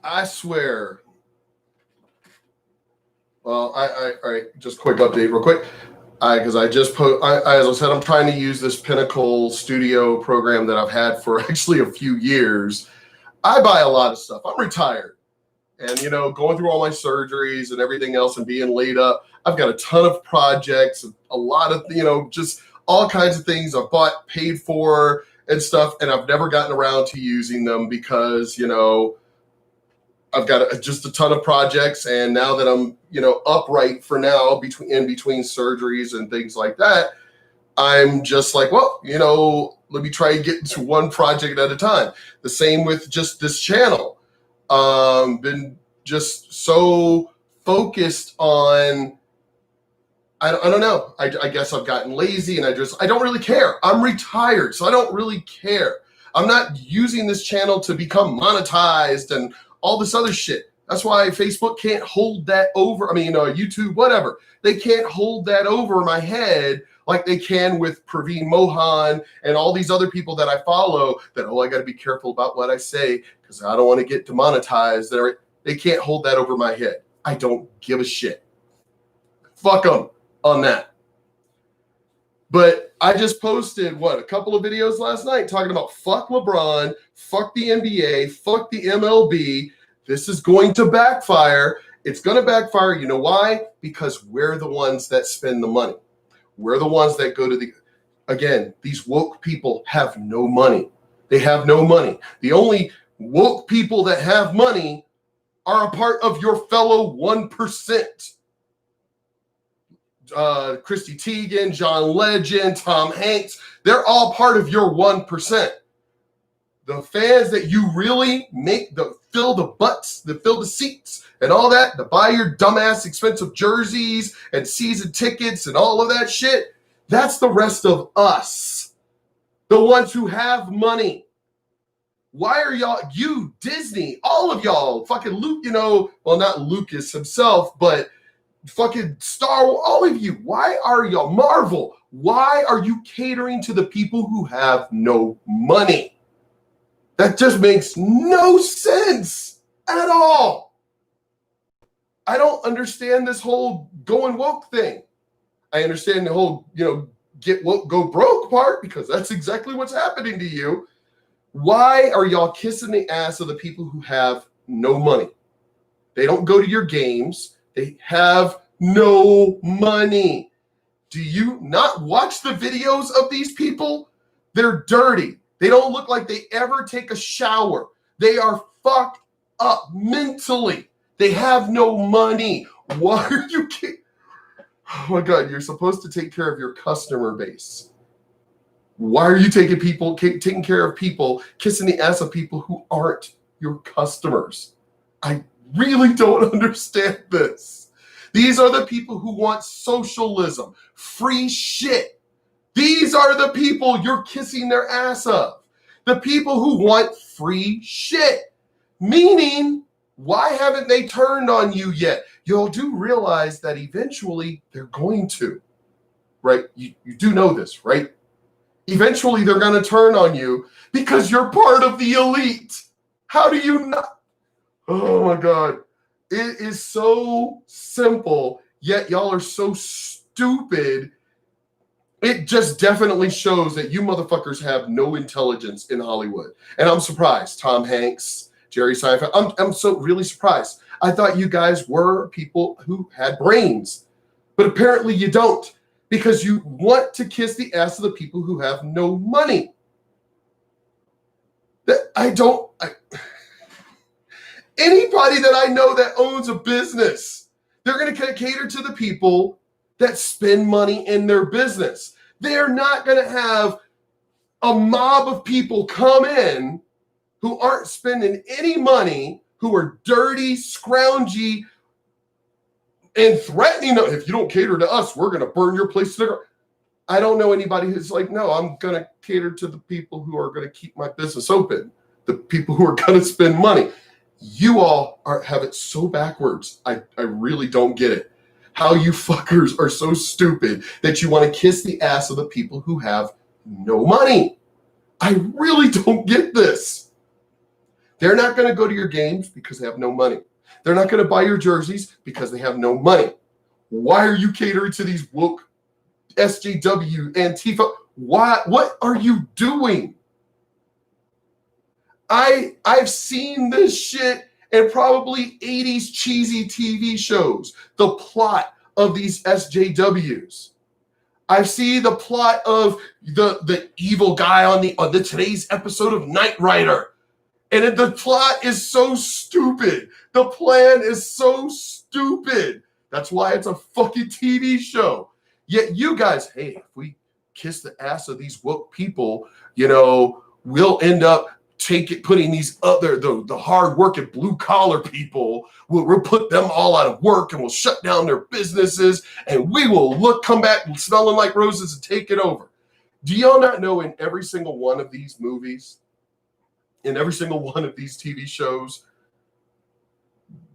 I swear. Well, all right, just quick update real quick. Because I just as I said, I'm trying to use this Pinnacle Studio program that I've had for actually a few years. I buy a lot of stuff. I'm retired. And, going through all my surgeries and everything else and being laid up, I've got a ton of projects, a lot of, just all kinds of things I've bought, paid for and stuff. And I've never gotten around to using them because, I've got just a ton of projects. And now that I'm, upright for now in between surgeries and things like that, I'm just like, well, let me try and get into one project at a time. The same with just this channel. Been just so focused on, I don't know. I guess I've gotten lazy and I don't really care. I'm retired, so I don't really care. I'm not using this channel to become monetized and all this other shit. That's why Facebook can't hold that over. I mean, YouTube, whatever. They can't hold that over my head like they can with Praveen Mohan and all these other people that I follow that, I got to be careful about what I say because I don't want to get demonetized. They can't hold that over my head. I don't give a shit. Fuck them on that. But I just posted, a couple of videos last night talking about fuck LeBron, fuck the NBA, fuck the MLB. This is going to backfire. It's going to backfire. You know why? Because we're the ones that spend the money. We're the ones that go to again, these woke people have no money. They have no money. The only woke people that have money are a part of your fellow 1%. Christy Teigen, John Legend, Tom Hanks, they're all part of your 1%. The fans that you really make fill the butts, fill the seats and all that, to buy your dumbass expensive jerseys and season tickets and all of that shit, that's the rest of us. The ones who have money. Why are you, Disney, all of y'all, fucking Luke, not Lucas himself, but fucking Star Wars, all of you, why are y'all, Marvel, why are you catering to the people who have no money? That just makes no sense at all. I don't understand this whole going woke thing. I understand the whole, get woke, go broke part, because that's exactly what's happening to you. Why are y'all kissing the ass of the people who have no money? They don't go to your games. They have no money. Do you not watch the videos of these people? They're dirty. They don't look like they ever take a shower. They are fucked up mentally. They have no money. Why are you kidding? Oh my God, you're supposed to take care of your customer base. Why are you taking care of people, kissing the ass of people who aren't your customers? I really don't understand this. These are the people who want socialism, free shit. These are the people you're kissing their ass of. The people who want free shit. Meaning, why haven't they turned on you yet? You'll do realize that eventually they're going to, right? You do know this, right? Eventually they're going to turn on you because you're part of the elite. How do you not? Oh my God. It is so simple, yet y'all are so stupid. It just definitely shows that you motherfuckers have no intelligence in Hollywood. And I'm surprised. Tom Hanks, Jerry Seinfeld. I'm so really surprised. I thought you guys were people who had brains. But apparently you don't. Because you want to kiss the ass of the people who have no money. Anybody that I know that owns a business, they're going to cater to the people that spend money in their business. They're not going to have a mob of people come in who aren't spending any money, who are dirty, scroungy, and threatening, if you don't cater to us, we're going to burn your place to the ground. I don't know anybody who's like, no, I'm going to cater to the people who are going to keep my business open, the people who are going to spend money. You all have it so backwards. I really don't get it. How you fuckers are so stupid that you want to kiss the ass of the people who have no money. I really don't get this. They're not going to go to your games because they have no money. They're not going to buy your jerseys because they have no money. Why are you catering to these woke SJW, Antifa? Why? What are you doing? I've seen this shit in probably 80s cheesy TV shows. The plot of these SJWs. I see the plot of the evil guy on the today's episode of Knight Rider. And the plot is so stupid. The plan is so stupid. That's why it's a fucking TV show. Yet you guys, hey, if we kiss the ass of these woke people, we'll end up putting these the hard-working blue-collar people, we'll put them all out of work and we'll shut down their businesses and we will come back smelling like roses and take it over. Do y'all not know in every single one of these movies, in every single one of these TV shows,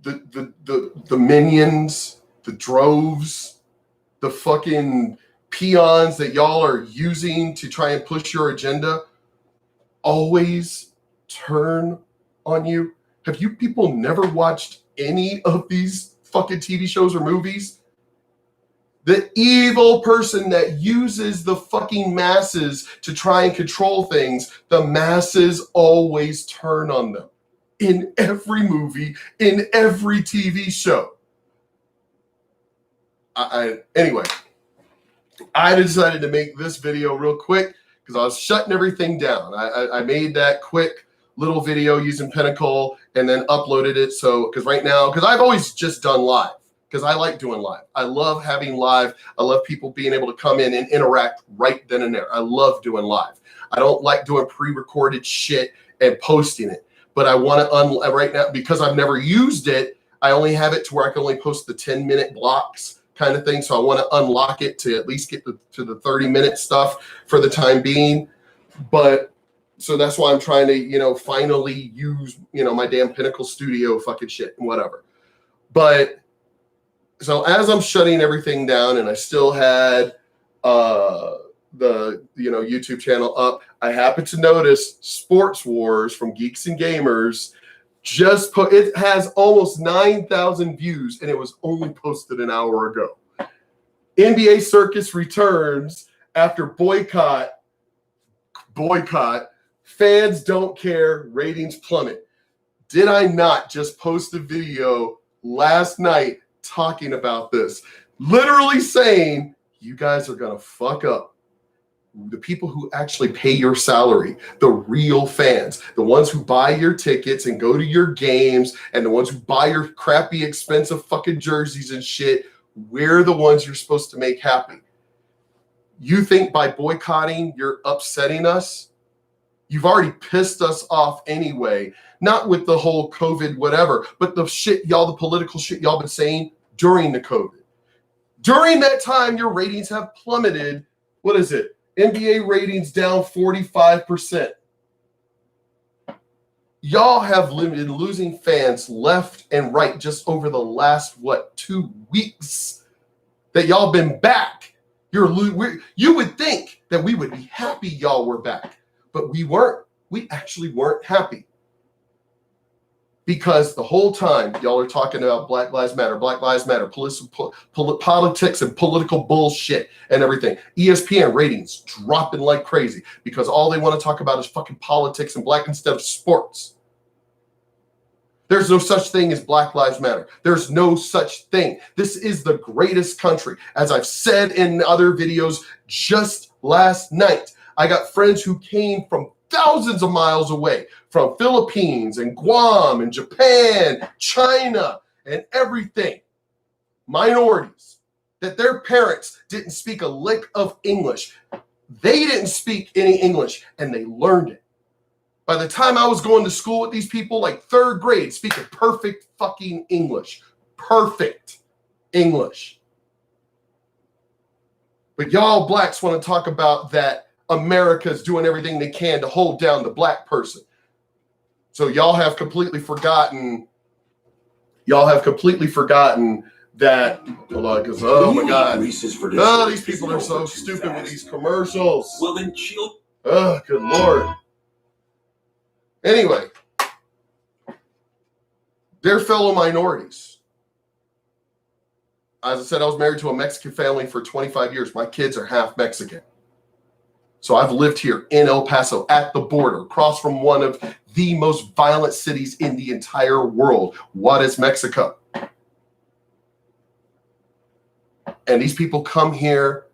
the minions, the droves, the fucking peons that y'all are using to try and push your agenda always turn on you? Have you people never watched any of these fucking TV shows or movies? The evil person that uses the fucking masses to try and control things, the masses always turn on them. In every movie, in every TV show. Anyway, I decided to make this video real quick because I was shutting everything down. I made that quick little video using Pinnacle and then uploaded it. Because I've always just done live. Because I like doing live. I love having live. I love people being able to come in and interact right then and there. I love doing live. I don't like doing pre-recorded shit and posting it. But I want to, right now, because I've never used it, I only have it to where I can only post the 10-minute blocks kind of thing. So I want to unlock it to at least get to the 30-minute stuff for the time being. But so that's why I'm trying to, finally use, my damn Pinnacle Studio fucking shit and whatever. But so as I'm shutting everything down and I still had the YouTube channel up, I happened to notice Sports Wars from Geeks and Gamers it has almost 9,000 views and it was only posted an hour ago. NBA Circus returns after boycott. Fans don't care, ratings plummet. Did I not just post a video last night talking about this? Literally saying, you guys are going to fuck up. The people who actually pay your salary, the real fans, the ones who buy your tickets and go to your games, and the ones who buy your crappy, expensive fucking jerseys and shit, we're the ones you're supposed to make happy. You think by boycotting, you're upsetting us? You've already pissed us off anyway, not with the whole COVID whatever, but the shit the political shit y'all been saying during the COVID. During that time, your ratings have plummeted. What is it? NBA ratings down 45%. Y'all have been losing fans left and right just over the last, 2 weeks that y'all been back. You would think that we would be happy y'all were back, but we weren't. We actually weren't happy. Because the whole time y'all are talking about Black Lives Matter, politics and political bullshit and everything. ESPN ratings dropping like crazy because all they want to talk about is fucking politics and black instead of sports. There's no such thing as Black Lives Matter. There's no such thing. This is the greatest country. As I've said in other videos just last night, I got friends who came from thousands of miles away, from Philippines and Guam and Japan, China, and everything. Minorities, that their parents didn't speak a lick of English. They didn't speak any English, and they learned it. By the time I was going to school with these people, like third grade, speaking perfect fucking English. Perfect English. But y'all blacks want to talk about that America's doing everything they can to hold down the black person. So y'all have completely forgotten that, hold on, because, oh my God. These people are so stupid with these commercials. Well, then chill. Oh, good Lord. Anyway, They're fellow minorities. As I said, I was married to a Mexican family for 25 years. My kids are half Mexican. So I've lived here in El Paso at the border, across from one of the most violent cities in the entire world. What is Mexico? And these people come here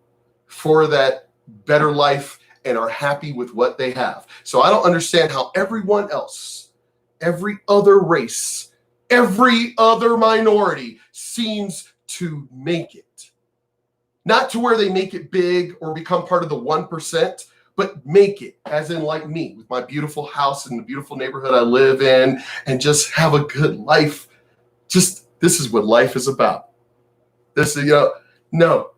for that better life and are happy with what they have. So I don't understand how everyone else, every other race, every other minority seems to make it. Not to where they make it big or become part of the 1%, but make it, as in like me, with my beautiful house and the beautiful neighborhood I live in, and just have a good life. Just, this is what life is about. This is, no,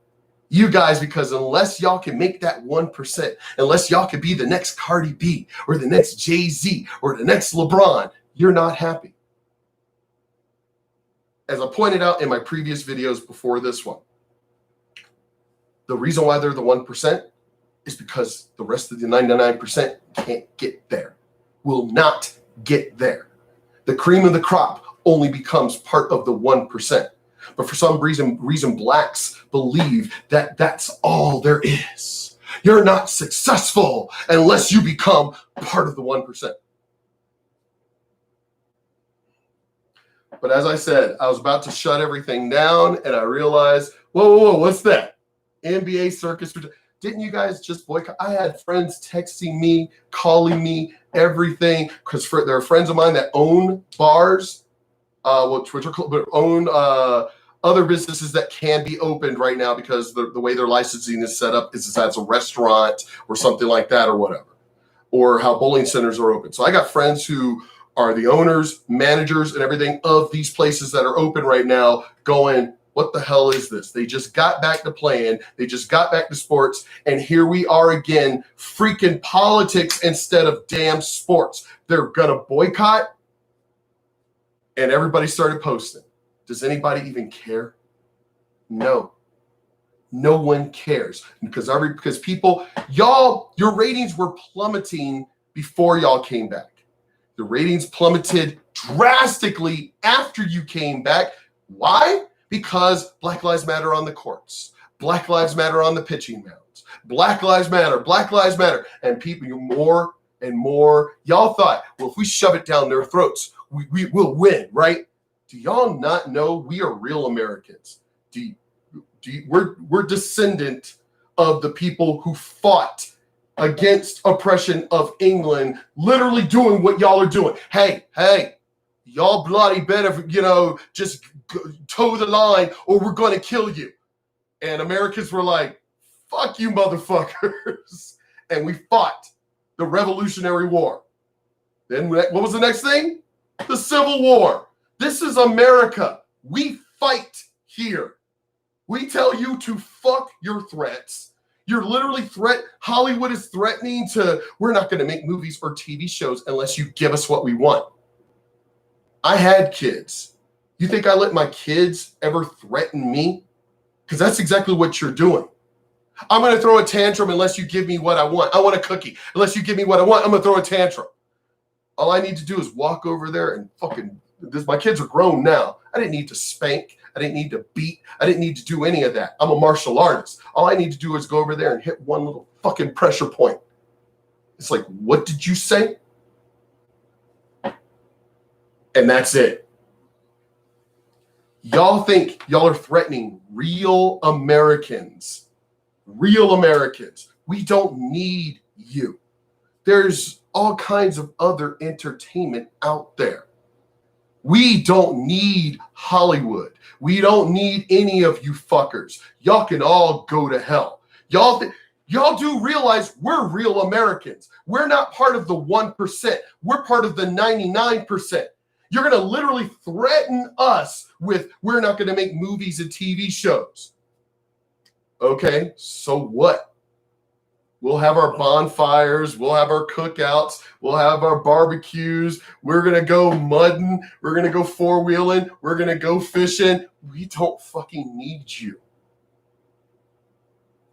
you guys, because unless y'all can make that 1%, unless y'all can be the next Cardi B or the next Jay-Z or the next LeBron, you're not happy. As I pointed out in my previous videos before this one, the reason why they're the 1% is because the rest of the 99% can't get there, will not get there. The cream of the crop only becomes part of the 1%. But for some reason blacks believe that that's all there is. You're not successful unless you become part of the 1%. But as I said, I was about to shut everything down and I realized, whoa, what's that? NBA circus. Didn't you guys just boycott? I had friends texting me, calling me, everything, because there are friends of mine that own bars, which are own other businesses that can be opened right now because the way their licensing is set up is as a restaurant or something like that or whatever, or how bowling centers are open. So I got friends who are the owners, managers, and everything of these places that are open right now going, what the hell is this? They just got back to playing. They just got back to sports. And here we are again, freaking politics instead of damn sports. They're going to boycott. And everybody started posting. Does anybody even care? No. No one cares. Because people, y'all, your ratings were plummeting before y'all came back. The ratings plummeted drastically after you came back. Why? Because Black Lives Matter on the courts. Black Lives Matter on the pitching mounds. Black Lives Matter. Black Lives Matter. And people, more and more. Y'all thought, well, if we shove it down their throats, we will win, right? Do y'all not know we are real Americans? We're descendant of the people who fought against oppression of England, literally doing what y'all are doing. Hey, y'all bloody better, just toe the line or we're going to kill you. And Americans were like, fuck you, motherfuckers. And we fought the Revolutionary War. Then what was the next thing? The Civil War. This is America. We fight here. We tell you to fuck your threats. You're literally Hollywood is threatening we're not going to make movies or TV shows unless you give us what we want. I had kids. You think I let my kids ever threaten me? Because that's exactly what you're doing. I'm going to throw a tantrum unless you give me what I want. I want a cookie. Unless you give me what I want, I'm going to throw a tantrum. All I need to do is walk over there and my kids are grown now. I didn't need to spank. I didn't need to beat. I didn't need to do any of that. I'm a martial artist. All I need to do is go over there and hit one little fucking pressure point. It's like, what did you say? And that's it. Y'all think y'all are threatening real Americans. Real Americans. We don't need you. There's all kinds of other entertainment out there. We don't need Hollywood. We don't need any of you fuckers. Y'all can all go to hell. Y'all do realize we're real Americans. We're not part of the 1%. We're part of the 99%. You're going to literally threaten us with, we're not going to make movies and TV shows. Okay, so what? We'll have our bonfires. We'll have our cookouts. We'll have our barbecues. We're going to go mudding. We're going to go four-wheeling. We're going to go fishing. We don't fucking need you.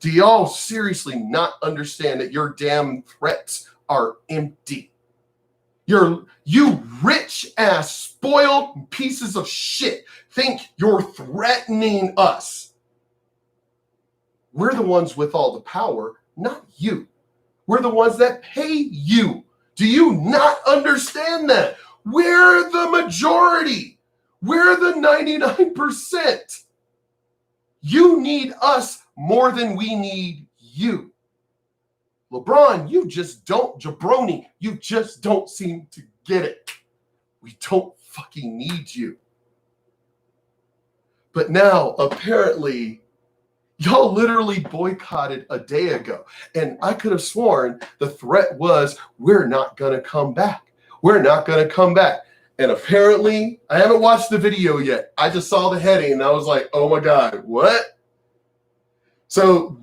Do y'all seriously not understand that your damn threats are empty? You rich ass spoiled pieces of shit think you're threatening us. We're the ones with all the power, not you. We're the ones that pay you. Do you not understand that? We're the majority. We're the 99%. You need us more than we need you. LeBron, you just don't, jabroni, you just don't seem to get it. We don't fucking need you. But now, apparently, y'all literally boycotted a day ago. And I could have sworn the threat was, we're not going to come back. We're not going to come back. And apparently, I haven't watched the video yet. I just saw the heading and I was like, oh my God, what? So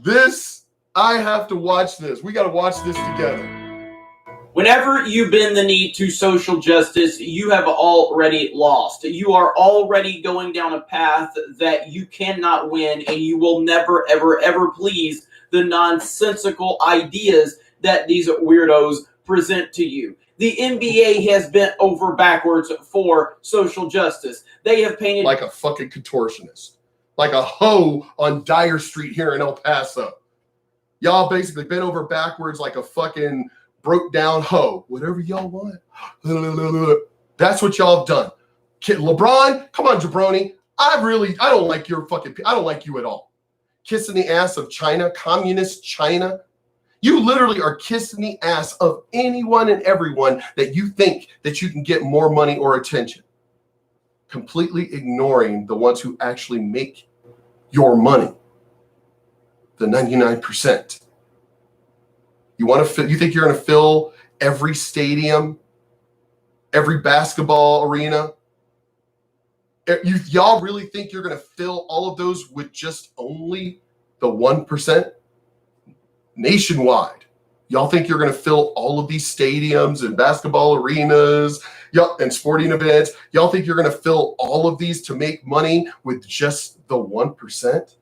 I have to watch this. We got to watch this together. Whenever you bend the knee to social justice, you have already lost. You are already going down a path that you cannot win, and you will never, ever, ever please the nonsensical ideas that these weirdos present to you. The NBA has bent over backwards for social justice. They have painted like a fucking contortionist, like a hoe on Dyer Street here in El Paso. Y'all basically bent over backwards like a fucking broke down hoe. Whatever y'all want. That's what y'all have done. LeBron, come on, jabroni. I don't like I don't like you at all. Kissing the ass of China, communist China. You literally are kissing the ass of anyone and everyone that you think that you can get more money or attention. Completely ignoring the ones who actually make your money. The 99%. You think you're going to fill every stadium, every basketball arena? Y'all really think you're going to fill all of those with just only the 1%? Nationwide. Y'all think you're going to fill all of these stadiums and basketball arenas and sporting events? Y'all think you're going to fill all of these to make money with just the 1%?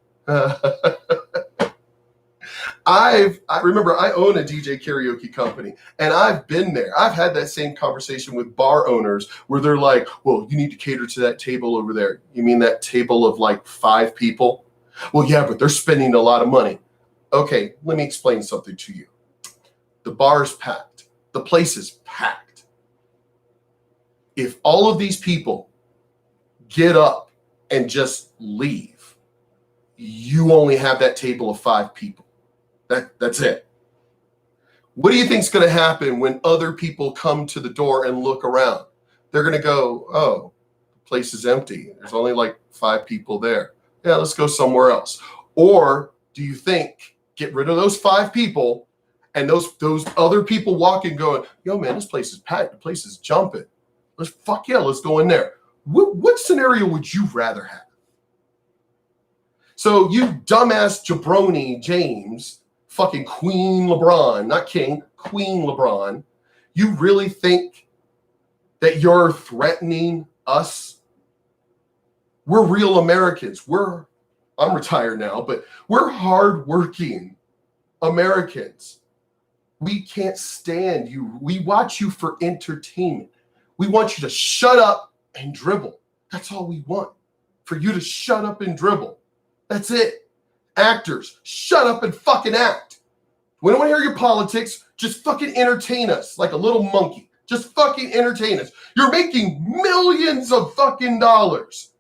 I remember I own a DJ karaoke company, and I've been there. I've had that same conversation with bar owners where they're like, well, you need to cater to that table over there. You mean that table of like 5 people? Well, yeah, but they're spending a lot of money. Okay, let me explain something to you. The bar's packed. The place is packed. If all of these people get up and just leave, you only have that table of 5 people. That's it. What do you think is going to happen when other people come to the door and look around? They're going to go, oh, the place is empty. There's only like 5 people there. Yeah, let's go somewhere else. Or do you think get rid of those 5 people and those other people walking going, yo, man, this place is packed. The place is jumping. Let's go in there. What scenario would you rather have? So you dumbass jabroni James, fucking Queen LeBron, not King, Queen LeBron, you really think that you're threatening us? We're real Americans. I'm retired now, but we're hardworking Americans. We can't stand you. We watch you for entertainment. We want you to shut up and dribble. That's all we want. For you to shut up and dribble. That's it. Actors, shut up and fucking act. We don't want to hear your politics. Just fucking entertain us like a little monkey. Just fucking entertain us. You're making millions of fucking dollars.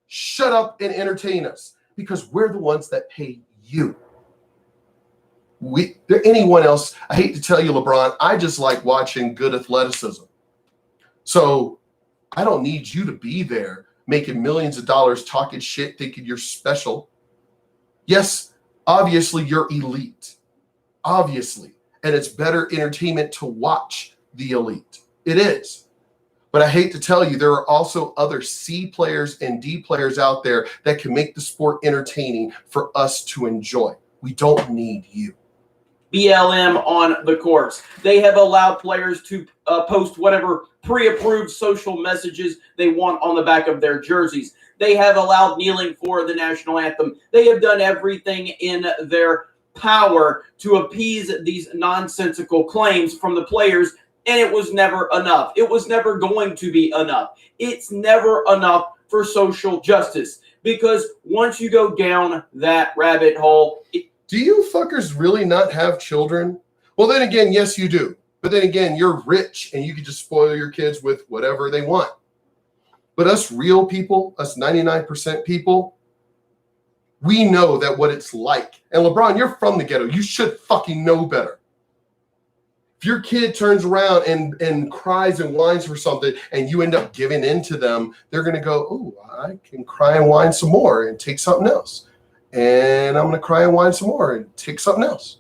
Shut up and entertain us because we're the ones that pay you. Anyone else, I hate to tell you, LeBron, I just like watching good athleticism. So I don't need you to be there making millions of dollars talking shit, thinking you're special. Yes, obviously you're elite. Obviously. And it's better entertainment to watch the elite. It is. But I hate to tell you, there are also other C players and D players out there that can make the sport entertaining for us to enjoy. We don't need you. BLM on the courts. They have allowed players to post whatever pre-approved social messages they want on the back of their jerseys. They have allowed kneeling for the national anthem. They have done everything in their power to appease these nonsensical claims from the players and it was never enough. It was never going to be enough. It's never enough for social justice, because once you go down that rabbit hole, do you fuckers really not have children? Well, then again, yes, you do. But then again, you're rich and you can just spoil your kids with whatever they want. But us real people, us 99% people, we know that what it's like. And LeBron, you're from the ghetto. You should fucking know better. If your kid turns around and cries and whines for something and you end up giving in to them, they're going to go, oh, I can cry and whine some more and take something else. And I'm going to cry and whine some more and take something else.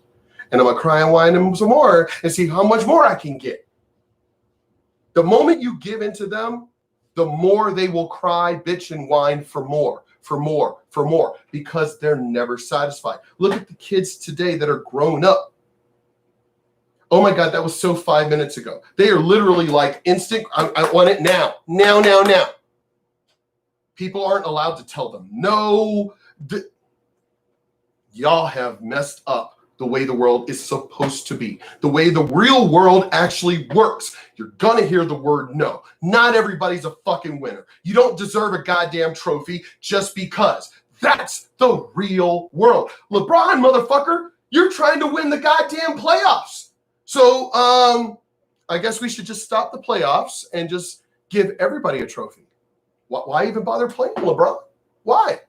And I'm going to cry and whine them some more and see how much more I can get. The moment you give in to them, the more they will cry, bitch, and whine for more, for more, for more, because they're never satisfied. Look at the kids today that are grown up. Oh my God, that was so 5 minutes ago. They are literally like instant, I want it now, now, now, now. People aren't allowed to tell them no. Y'all have messed up the way the world is supposed to be, the way the real world actually works. You're going to hear the word no. Not everybody's a fucking winner. You don't deserve a goddamn trophy just because. That's the real world. LeBron, motherfucker, you're trying to win the goddamn playoffs. So I guess we should just stop the playoffs and just give everybody a trophy. Why even bother playing, LeBron? Why?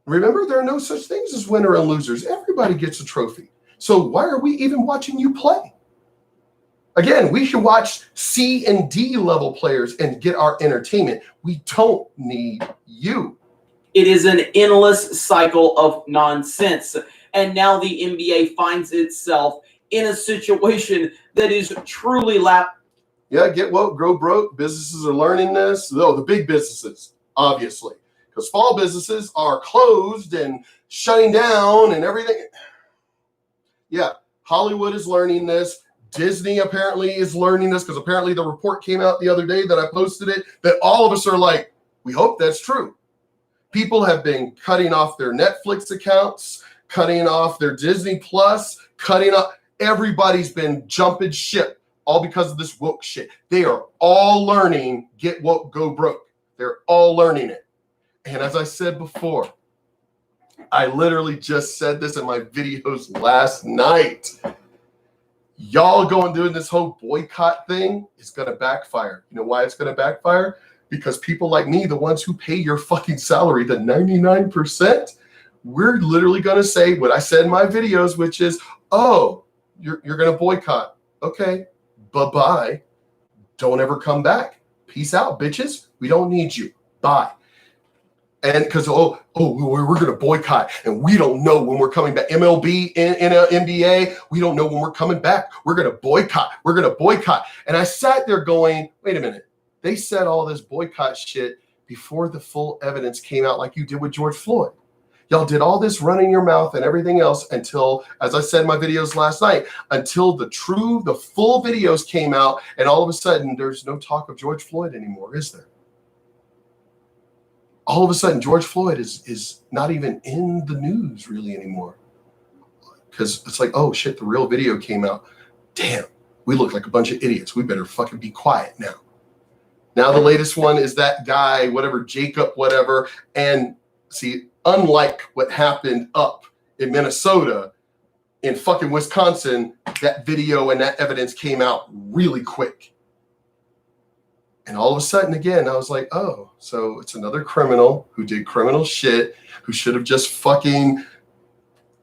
Remember, there are no such things as winner and losers. Everybody gets a trophy. So why are we even watching you play? Again, we should watch C and D level players and get our entertainment. We don't need you. It is an endless cycle of nonsense. And now the NBA finds itself in a situation that is truly Yeah, get woke, grow broke. Businesses are learning this. No, the big businesses, obviously. Because small businesses are closed and shutting down and everything. Yeah, Hollywood is learning this. Disney apparently is learning this, because apparently the report came out the other day that I posted it, that all of us are like, we hope that's true. People have been cutting off their Netflix accounts, cutting off their Disney Plus, cutting off. Everybody's been jumping ship, all because of this woke shit. They are all learning get woke, go broke. They're all learning it. And as I said before, I literally just said this in my videos last night. Y'all going doing this whole boycott thing is going to backfire. You know why it's going to backfire? Because people like me, the ones who pay your fucking salary, the 99%, we're literally going to say what I said in my videos, which is, oh, you're going to boycott. Okay, bye-bye. Don't ever come back. Peace out, bitches. We don't need you. Bye. And because, we're going to boycott, and we don't know when we're coming back. MLB, NBA, we don't know when we're coming back. We're going to boycott. We're going to boycott. And I sat there going, wait a minute. They said all this boycott shit before the full evidence came out, like you did with George Floyd. Y'all did all this running your mouth and everything else until, as I said in my videos last night, until the full videos came out, and all of a sudden there's no talk of George Floyd anymore, is there? All of a sudden, George Floyd is not even in the news really anymore. Because it's like, oh shit, the real video came out. Damn, we look like a bunch of idiots. We better fucking be quiet now. Now the latest one is that guy, whatever, Jacob, whatever. And see, unlike what happened up in Minnesota, in fucking Wisconsin, that video and that evidence came out really quick. And all of a sudden, again, I was like, oh, so it's another criminal who did criminal shit, who should have just fucking,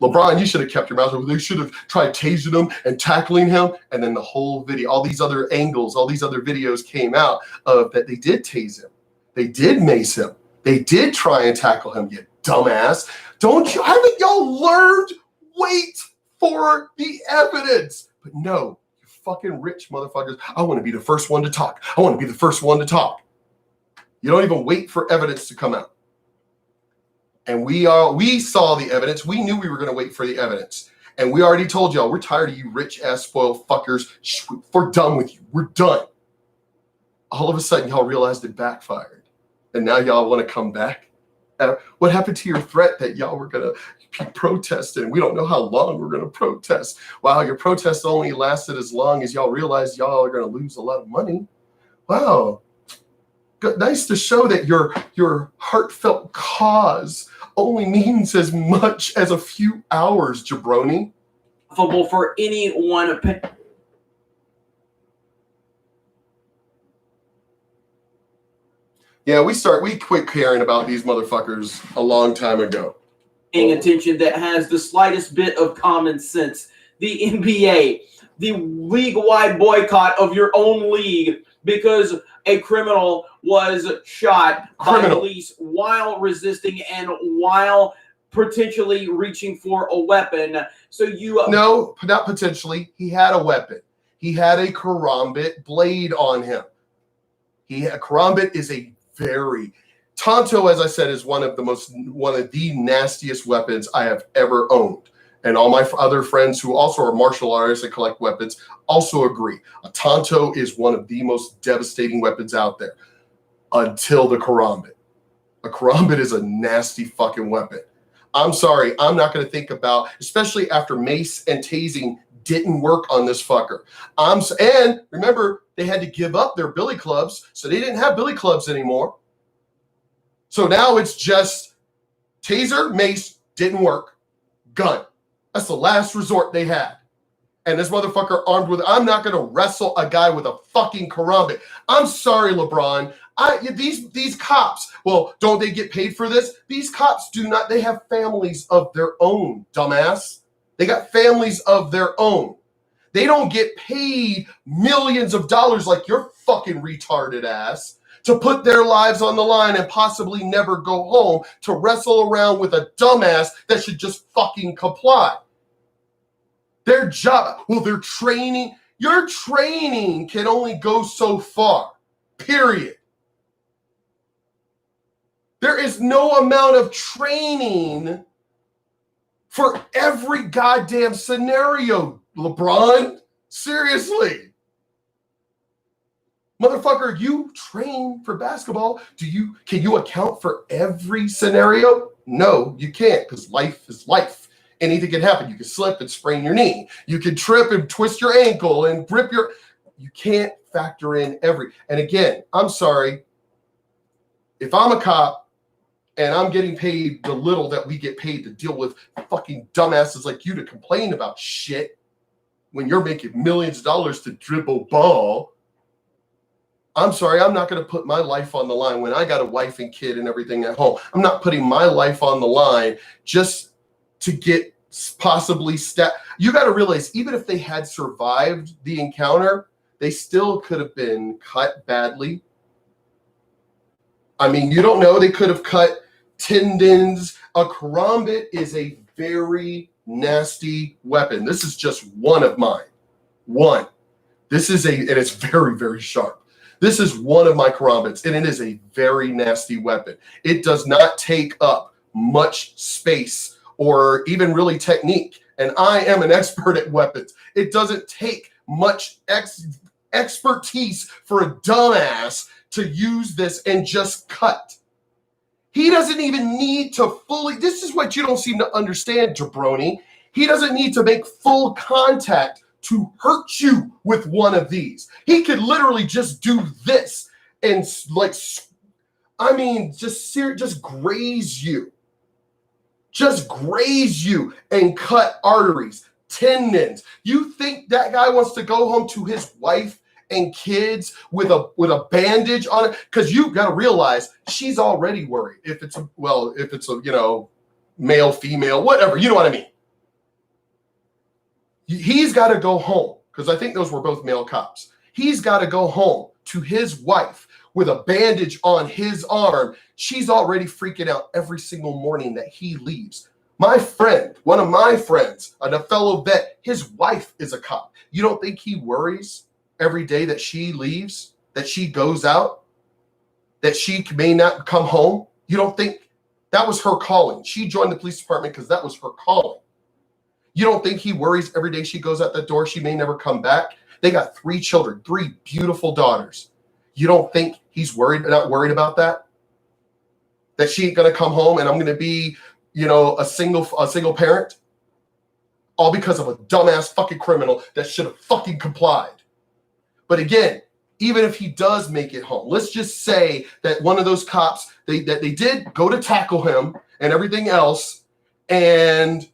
LeBron, you should have kept your mouth open. They should have tried tasing him and tackling him. And then the whole video, all these other angles, all these other videos came out of that they did tase him. They did mace him. They did try and tackle him, you dumbass. Haven't y'all learned? Wait for the evidence. But no. Fucking rich motherfuckers. I want to be the first one to talk. I want to be the first one to talk. You don't even wait for evidence to come out. And we saw the evidence. We knew we were going to wait for the evidence. And we already told y'all, we're tired of you rich ass spoiled fuckers. We're done with you. We're done. All of a sudden, y'all realized it backfired. And now y'all want to come back. What happened to your threat that y'all were going to keep protesting. We don't know how long we're going to protest. Wow, your protest only lasted as long as y'all realized y'all are going to lose a lot of money. Wow. Good, nice to show that your heartfelt cause only means as much as a few hours, jabroni. For anyone. Yeah, we quit caring about these motherfuckers a long time ago. Paying attention that has the slightest bit of common sense. The NBA, the league-wide boycott of your own league because a criminal was shot by police while resisting and while potentially reaching for a weapon. So you No, not potentially. He had a weapon. He had a karambit blade on him. Karambit is a very Tonto, as I said, is one of the nastiest weapons I have ever owned. And all my other friends who also are martial artists and collect weapons also agree. A Tonto is one of the most devastating weapons out there until the karambit. A karambit is a nasty fucking weapon. I'm sorry, I'm not going to think about, especially after mace and tasing didn't work on this fucker. And remember, they had to give up their billy clubs, so they didn't have billy clubs anymore. So now it's just taser, mace, didn't work, gun. That's the last resort they had. And this motherfucker armed with, I'm not going to wrestle a guy with a fucking karambit. I'm sorry, LeBron. These cops, well, don't they get paid for this? These cops do not, they have families of their own, dumbass. They got families of their own. They don't get paid millions of dollars like your fucking retarded ass to put their lives on the line and possibly never go home to wrestle around with a dumbass that should just fucking comply. Their job, well, their training, your training can only go so far, period. There is no amount of training for every goddamn scenario, LeBron. Seriously. Motherfucker, you train for basketball. Can you account for every scenario? No, you can't, because life is life. Anything can happen. You can slip and sprain your knee. You can trip and twist your ankle and you can't factor in and again, I'm sorry. If I'm a cop and I'm getting paid the little that we get paid to deal with fucking dumbasses like you to complain about shit when you're making millions of dollars to dribble ball, I'm sorry, I'm not going to put my life on the line when I got a wife and kid and everything at home. I'm not putting my life on the line just to get possibly You got to realize, even if they had survived the encounter, they still could have been cut badly. I mean, you don't know. They could have cut tendons. A karambit is a very nasty weapon. This is just one of mine. One. And it's very, very sharp. This is one of my karambits, and it is a very nasty weapon. It does not take up much space or even really technique. And I am an expert at weapons. It doesn't take much expertise for a dumbass to use this and just cut. He doesn't even need to this is what you don't seem to understand, jabroni. He doesn't need to make full contact to hurt you with one of these. He could literally just do this and just graze you. Just graze you and cut arteries, tendons. You think that guy wants to go home to his wife and kids with a bandage on it? Because you've got to realize she's already worried. If it's a male, female, whatever, you know what I mean. He's got to go home, because I think those were both male cops. He's got to go home to his wife with a bandage on his arm. She's already freaking out every single morning that he leaves. My friend, one of my friends, a fellow vet, his wife is a cop. You don't think he worries every day that she leaves, that she goes out, that she may not come home? You don't think that was her calling? She joined the police department because that was her calling. You don't think he worries every day she goes out the door she may never come back? They got 3 children, 3 beautiful daughters. You don't think he's not worried about that? That she ain't going to come home and I'm going to be a single parent, all because of a dumbass fucking criminal that should have fucking complied. But again, even if he does make it home, let's just say that one of those cops, they did go to tackle him and everything else, but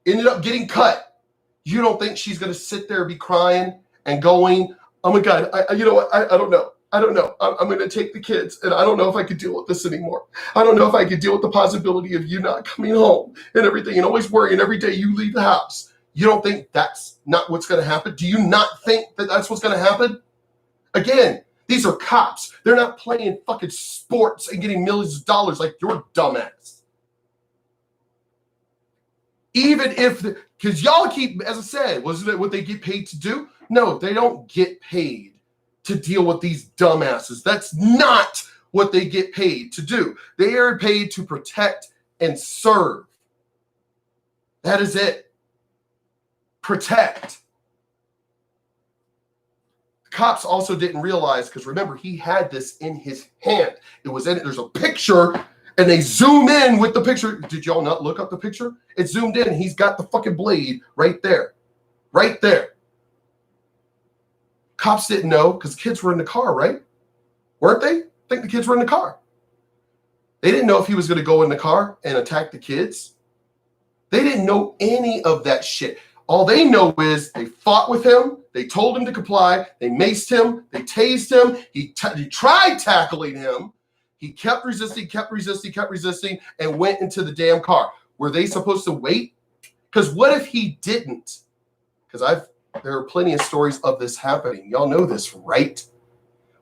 ended up getting cut. You don't think she's going to sit there and be crying and going, oh my God, I don't know. I'm going to take the kids, and I don't know if I could deal with this anymore. I don't know if I could deal with the possibility of you not coming home and everything and always worrying every day you leave the house. You don't think that's not what's going to happen? Do you not think that that's what's going to happen? Again, these are cops. They're not playing fucking sports and getting millions of dollars like your dumbass. Even if, because y'all keep, as I said, wasn't it what they get paid to do? No, they don't get paid to deal with these dumbasses. That's not what they get paid to do. They are paid to protect and serve. That is it. Protect. The cops also didn't realize, because remember, he had this in his hand. It was in it. There's a picture, and they zoom in with the picture. Did y'all not look up the picture? It zoomed in. He's got the fucking blade right there. Right there. Cops didn't know because kids were in the car, right? Weren't they? I think the kids were in the car. They didn't know if he was going to go in the car and attack the kids. They didn't know any of that shit. All they know is they fought with him. They told him to comply. They maced him. They tased him. He tried tackling him. He kept resisting, and went into the damn car. Were they supposed to wait? Because what if he didn't? Because there are plenty of stories of this happening. Y'all know this, right?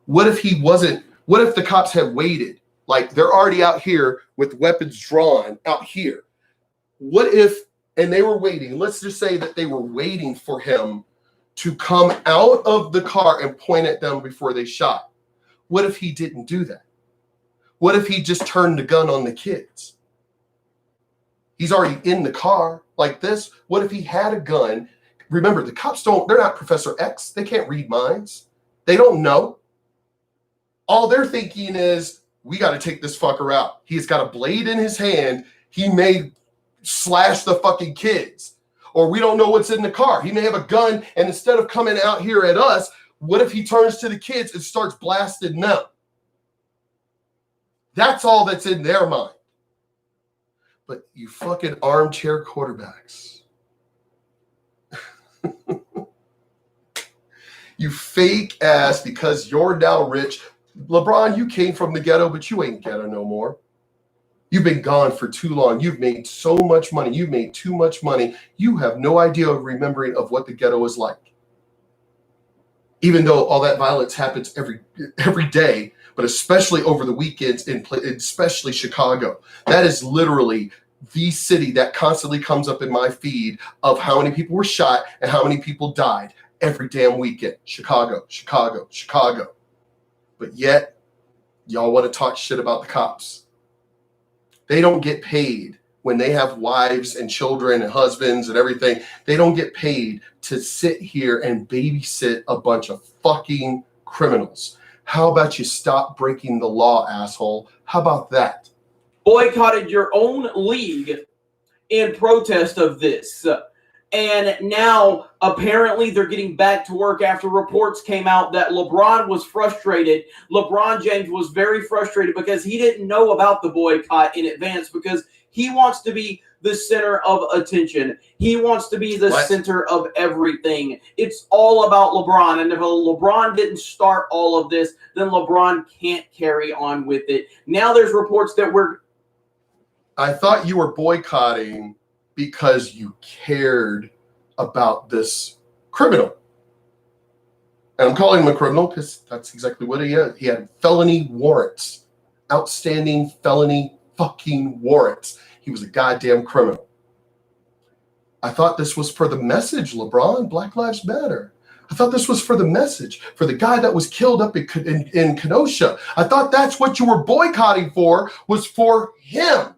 What if he wasn't? What if the cops had waited? Like, they're already out here with weapons drawn out here. What if, and they were waiting, let's just say that they were waiting for him to come out of the car and point at them before they shot. What if he didn't do that? What if he just turned the gun on the kids? He's already in the car like this. What if he had a gun? Remember, the cops they're not Professor X. They can't read minds. They don't know. All they're thinking is, we got to take this fucker out. He's got a blade in his hand. He may slash the fucking kids. Or we don't know what's in the car. He may have a gun, and instead of coming out here at us, what if he turns to the kids and starts blasting them? That's all that's in their mind. But you fucking armchair quarterbacks. You fake ass, because you're now rich. LeBron, you came from the ghetto, but you ain't ghetto no more. You've been gone for too long. You've made so much money. You've made too much money. You have no idea of remembering of what the ghetto is like. Even though all that violence happens every day, but especially over the weekends, especially Chicago. That is literally the city that constantly comes up in my feed of how many people were shot and how many people died every damn weekend. Chicago. But yet, y'all want to talk shit about the cops. They don't get paid when they have wives and children and husbands and everything. They don't get paid to sit here and babysit a bunch of fucking criminals. How about you stop breaking the law, asshole? How about that? Boycotted your own league in protest of this. And now, apparently, they're getting back to work after reports came out that LeBron was frustrated. LeBron James was very frustrated because he didn't know about the boycott in advance, because he wants to be the center of attention. He wants to be the center of everything. It's all about LeBron. And if LeBron didn't start all of this, then LeBron can't carry on with it. Now there's reports that I thought you were boycotting because you cared about this criminal. And I'm calling him a criminal because that's exactly what he is. He had felony warrants, outstanding felony fucking warrants. He was a goddamn criminal. I thought this was for the message, LeBron. Black Lives Matter. I thought this was for the message, for the guy that was killed up in Kenosha. I thought that's what you were boycotting for, was for him.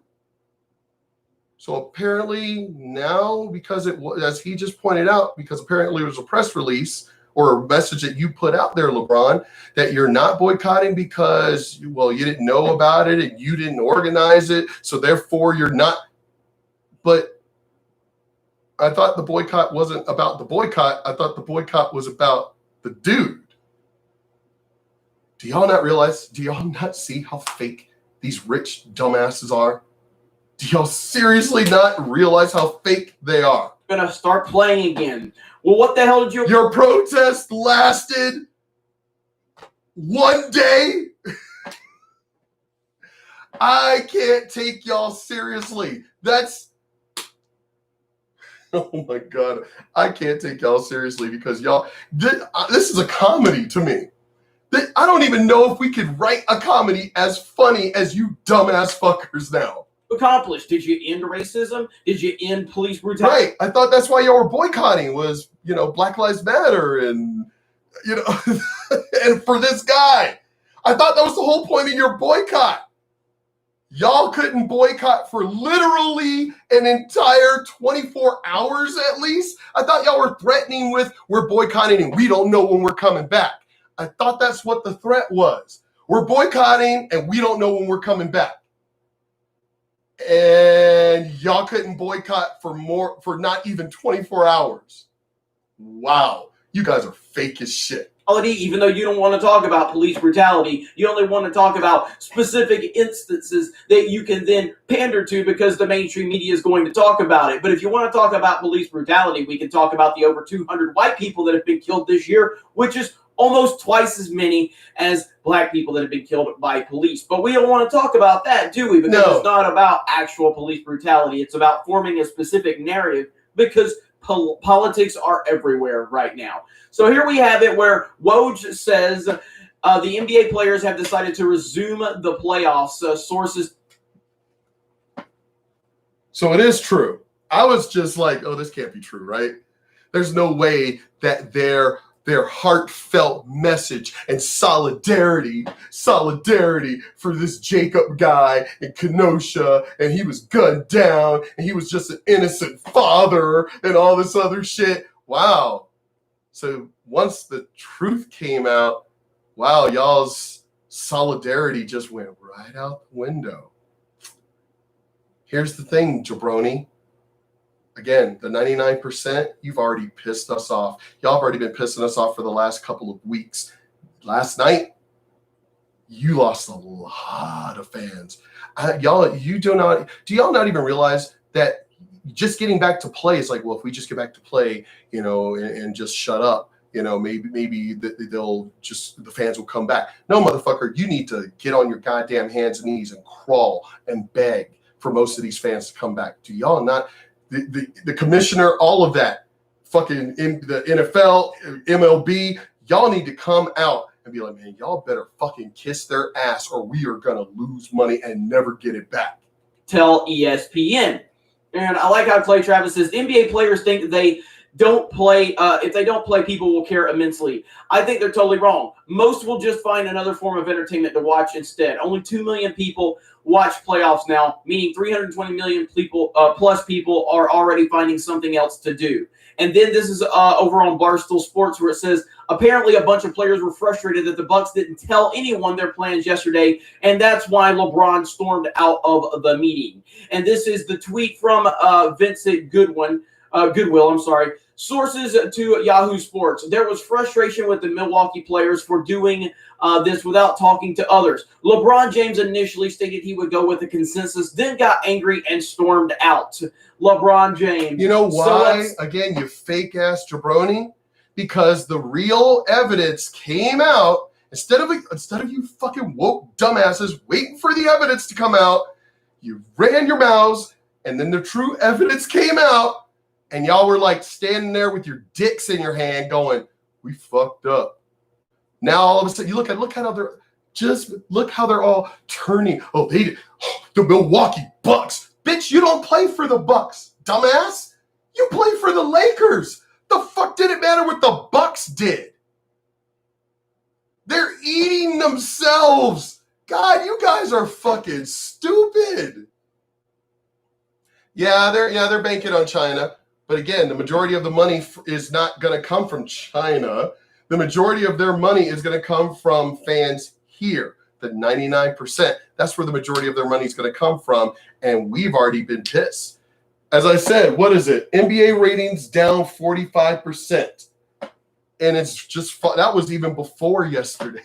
So apparently now, because it was, as he just pointed out, because apparently it was a press release or a message that you put out there, LeBron, that you're not boycotting because, well, you didn't know about it and you didn't organize it, so therefore you're not. But I thought the boycott wasn't about the boycott. I thought the boycott was about the dude. Do y'all not realize? Do y'all not see how fake these rich dumbasses are? Do y'all seriously not realize how fake they are? Gonna start playing again. Well, what the hell did you? Your protest lasted one day. I can't take y'all seriously. That's, oh my God. I can't take y'all seriously because y'all, this is a comedy to me. I don't even know if we could write a comedy as funny as you dumbass fuckers now. Accomplished? Did you end racism? Did you end police brutality? Right. I thought that's why y'all were boycotting was, Black Lives Matter and, and for this guy. I thought that was the whole point of your boycott. Y'all couldn't boycott for literally an entire 24 hours at least. I thought y'all were threatening with, we're boycotting and we don't know when we're coming back. I thought that's what the threat was. We're boycotting and we don't know when we're coming back. And y'all couldn't boycott for not even 24 hours. Wow. You guys are fake as shit. Even though you don't want to talk about police brutality, you only want to talk about specific instances that you can then pander to because the mainstream media is going to talk about it. But if you want to talk about police brutality, we can talk about the over 200 white people that have been killed this year, which is almost twice as many as black people that have been killed by police. But we don't want to talk about that, do we? Because It's not about actual police brutality. It's about forming a specific narrative because politics are everywhere right now. So here we have it where Woj says the NBA players have decided to resume the playoffs. Sources. So it is true. I was just like, oh, this can't be true, right? There's no way that their heartfelt message and solidarity for this Jacob guy in Kenosha, and he was gunned down, and he was just an innocent father, and all this other shit. Wow. So once the truth came out, wow, y'all's solidarity just went right out the window. Here's the thing, jabroni. Again, the 99%, you've already pissed us off. Y'all have already been pissing us off for the last couple of weeks. Last night, you lost a lot of fans. Do y'all not even realize that just getting back to play is like, well, if we just get back to play, and just shut up, maybe they'll just, the fans will come back. No, motherfucker, you need to get on your goddamn hands and knees and crawl and beg for most of these fans to come back. Do y'all not? The commissioner, all of that, fucking in the NFL, MLB, y'all need to come out and be like, man, y'all better fucking kiss their ass or we are going to lose money and never get it back. Tell ESPN. And I like how Clay Travis says, NBA players think they don't play. If they don't play, people will care immensely. I think they're totally wrong. Most will just find another form of entertainment to watch instead. Only 2 million people watch playoffs now, meaning 320 million people plus people are already finding something else to do. And then this is over on Barstool Sports where it says, apparently a bunch of players were frustrated that the Bucks didn't tell anyone their plans yesterday, and that's why LeBron stormed out of the meeting. And this is the tweet from Vincent Goodwill. Sources to Yahoo Sports. There was frustration with the Milwaukee players for doing this without talking to others. LeBron James initially stated he would go with a consensus, then got angry and stormed out. LeBron James. You know why? Again, you fake ass jabroni. Because the real evidence came out. Instead of you fucking woke dumbasses waiting for the evidence to come out, you ran your mouths, and then the true evidence came out. And y'all were like standing there with your dicks in your hand going, we fucked up. Now all of a sudden, look how they're all turning. Oh, the Milwaukee Bucks. Bitch, you don't play for the Bucks, dumbass. You play for the Lakers. The fuck did it matter what the Bucks did? They're eating themselves. God, you guys are fucking stupid. Yeah, they're banking on China. But again, the majority of the money is not going to come from China. The majority of their money is going to come from fans here, the 99%. That's where the majority of their money is going to come from, and we've already been pissed. As I said, what is it? NBA ratings down 45%. And it's just that was even before yesterday.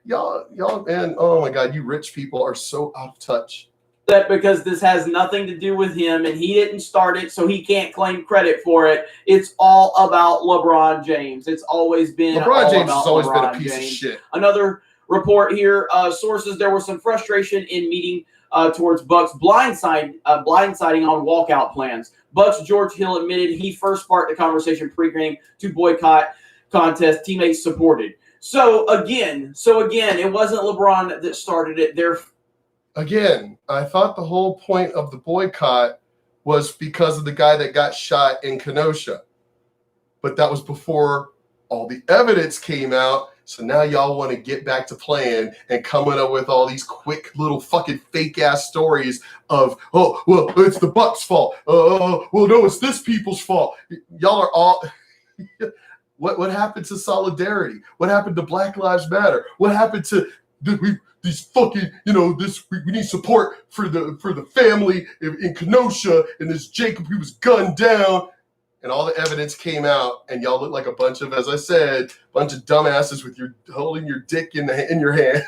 y'all, man, oh my God, you rich people are so out of touch. That because this has nothing to do with him and he didn't start it, so he can't claim credit for it. It's all about LeBron James. It's always been LeBron James has always been a piece of shit. Another report here, sources, there was some frustration in meeting towards Bucks blindsiding on walkout plans. Bucks George Hill admitted he first sparked the conversation pre-game to boycott contest teammates supported. So again, it wasn't LeBron that started it. Again, I thought the whole point of the boycott was because of the guy that got shot in Kenosha. But that was before all the evidence came out. So now y'all want to get back to playing and coming up with all these quick little fucking fake ass stories of, oh, well, it's the Bucks' fault. Well, no, it's this people's fault. Y'all are all... What happened to solidarity? What happened to Black Lives Matter? What happened to these fucking, we need support for the family in Kenosha and this Jacob who was gunned down, and all the evidence came out, and y'all look like a bunch of, as I said, bunch of dumbasses with holding your dick in your hand.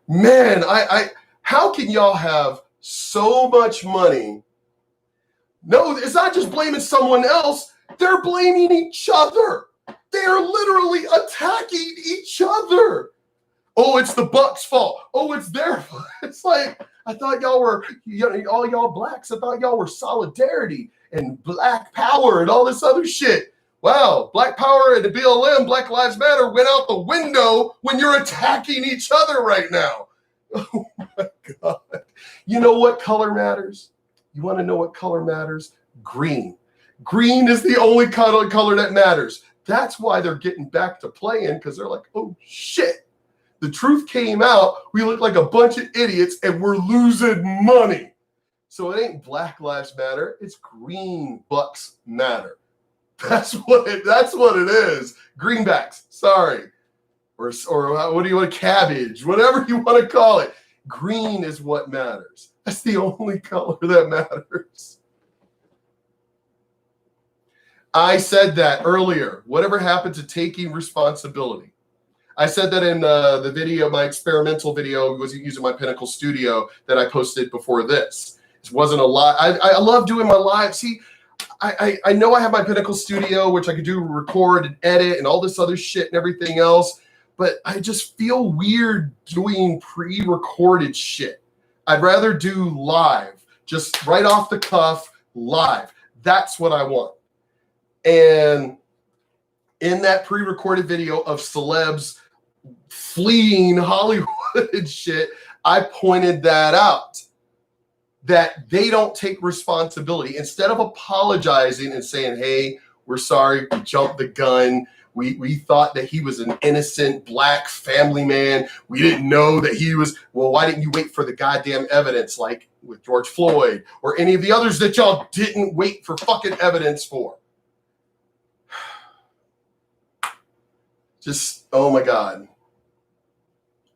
Man, I how can y'all have so much money? No, it's not just blaming someone else. They're blaming each other. They are literally attacking each other. Oh, it's the Bucks' fault. Oh, it's their fault. It's like, I thought y'all were, all y'all blacks, I thought y'all were solidarity and black power and all this other shit. Wow, black power and the BLM, Black Lives Matter, went out the window when you're attacking each other right now. Oh my God. You know what color matters? You want to know what color matters? Green. Green is the only color that matters. That's why they're getting back to playing, because they're like, oh shit. The truth came out. We look like a bunch of idiots and we're losing money. So it ain't Black Lives Matter. It's Green Bucks Matter. That's what it is. Greenbacks. Sorry. Or what do you want? Cabbage. Whatever you want to call it. Green is what matters. That's the only color that matters. I said that earlier. Whatever happened to taking responsibility? I said that in the video, my experimental video, was using my Pinnacle Studio that I posted before this. It wasn't a lot. I love doing my live. See, I know I have my Pinnacle Studio, which I could do record and edit and all this other shit and everything else, but I just feel weird doing pre-recorded shit. I'd rather do live, just right off the cuff, live. That's what I want. And in that pre-recorded video of celebs fleeing Hollywood and shit, I pointed that out, that they don't take responsibility. Instead of apologizing and saying, hey, we're sorry, we jumped the gun. We thought that he was an innocent black family man. We didn't know that he was, well, why didn't you wait for the goddamn evidence, like with George Floyd or any of the others that y'all didn't wait for fucking evidence for? Just, oh my God.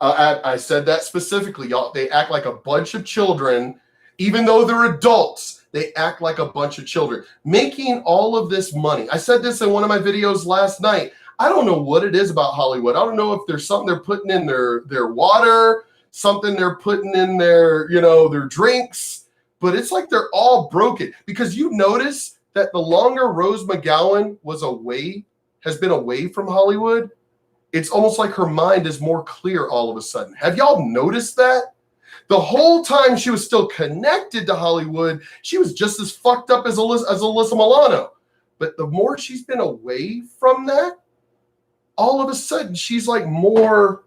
I said that specifically, y'all. They act like a bunch of children, even though they're adults. They act like a bunch of children, making all of this money. I said this in one of my videos last night. I don't know what it is about Hollywood. I don't know if there's something they're putting in their water, something they're putting in their drinks, but it's like they're all broken. Because you notice that the longer Rose McGowan has been away from Hollywood, it's almost like her mind is more clear all of a sudden. Have y'all noticed that? The whole time she was still connected to Hollywood, she was just as fucked up as Alyssa Milano. But the more she's been away from that, all of a sudden she's like more